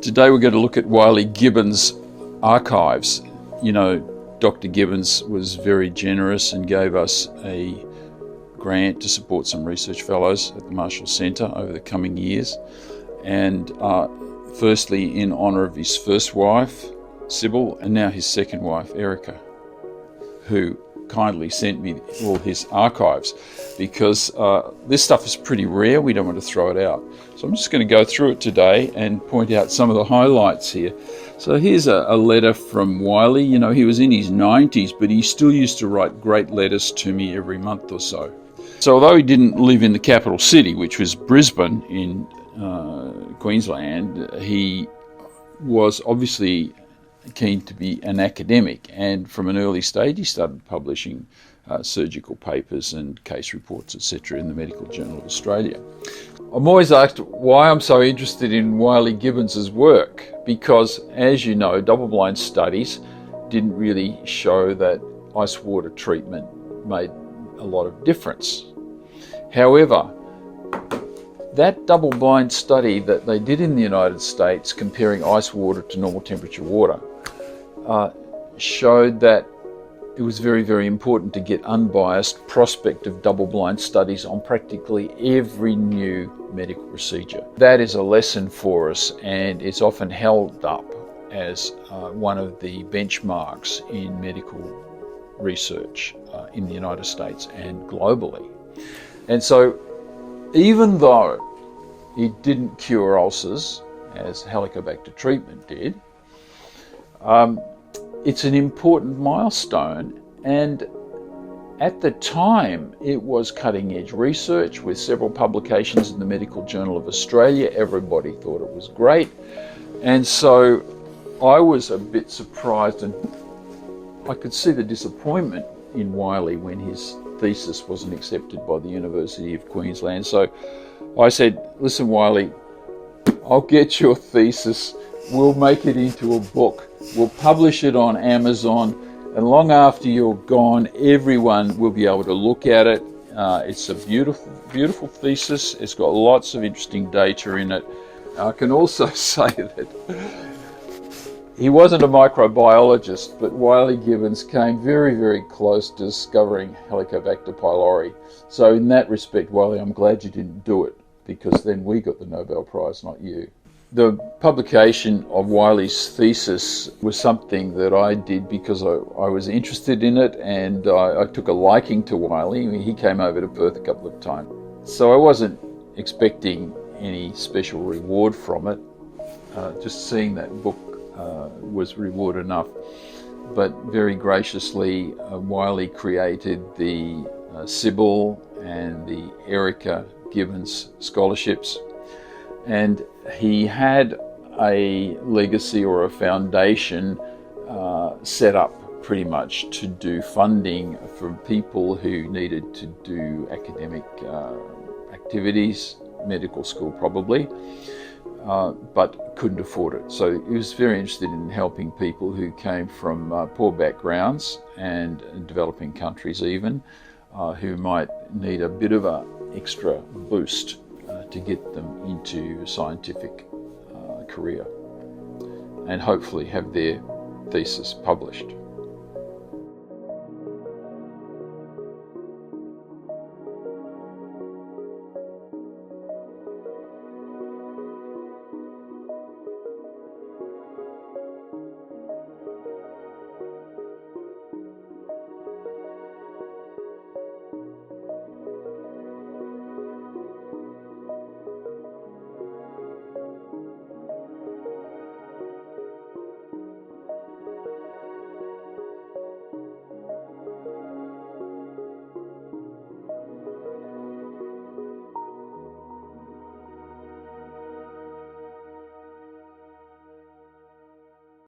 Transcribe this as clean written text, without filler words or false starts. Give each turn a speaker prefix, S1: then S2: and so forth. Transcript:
S1: Today we're going to look at Wylie Gibbons' archives. You know, Dr. Gibbons was very generous and gave us a grant to support some research fellows at the Marshall Centre over the coming years. And firstly, in honour of his first wife, Sybil, and now his second wife, Erika, who kindly sent me all his archives, because this stuff is pretty rare. We don't want to throw it out. So I'm just going to go through it today and point out some of the highlights here. So here's a letter from Wylie. You know, he was in his 90s, but he still used to write great letters to me every month or so. So although he didn't live in the capital city, which was Brisbane in Queensland, he was obviously keen to be an academic, and from an early stage he started publishing surgical papers and case reports, etc. in the Medical Journal of Australia. I'm always asked why I'm so interested in Wylie Gibbons' work, because, as you know, double-blind studies didn't really show that ice water treatment made a lot of difference. However, that double-blind study that they did in the United States comparing ice water to normal temperature water showed that it was very, very important to get unbiased prospective double-blind studies on practically every new medical procedure. That is a lesson for us, and it's often held up as one of the benchmarks in medical research in the United States and globally. And so, even though it didn't cure ulcers, as Helicobacter treatment did, it's an important milestone, and at the time it was cutting-edge research with several publications in the Medical Journal of Australia. Everybody thought it was great, and so I was a bit surprised, and I could see the disappointment in Wylie when his thesis wasn't accepted by the University of Queensland. So I said, listen, Wylie, I'll get your thesis, we'll make it into a book, we'll publish it on Amazon, and long after you're gone, everyone will be able to look at it. It's a beautiful, beautiful thesis. It's got lots of interesting data in it. I can also say that he wasn't a microbiologist, but Wylie Gibbons came very, very close to discovering Helicobacter pylori. So in that respect, Wylie, I'm glad you didn't do it, because then we got the Nobel Prize, not you. The publication of Wylie's thesis was something that I did because I was interested in it, and I took a liking to Wylie. He came over to Perth a couple of times. So I wasn't expecting any special reward from it. Just seeing that book was reward enough. But very graciously, Wylie created the Sybil and the Erika Gibbons scholarships, and he had a legacy or a foundation set up pretty much to do funding for people who needed to do academic activities, medical school probably, but couldn't afford it. So he was very interested in helping people who came from poor backgrounds and developing countries even, who might need a bit of an extra boost to get them into a scientific career and hopefully have their thesis published.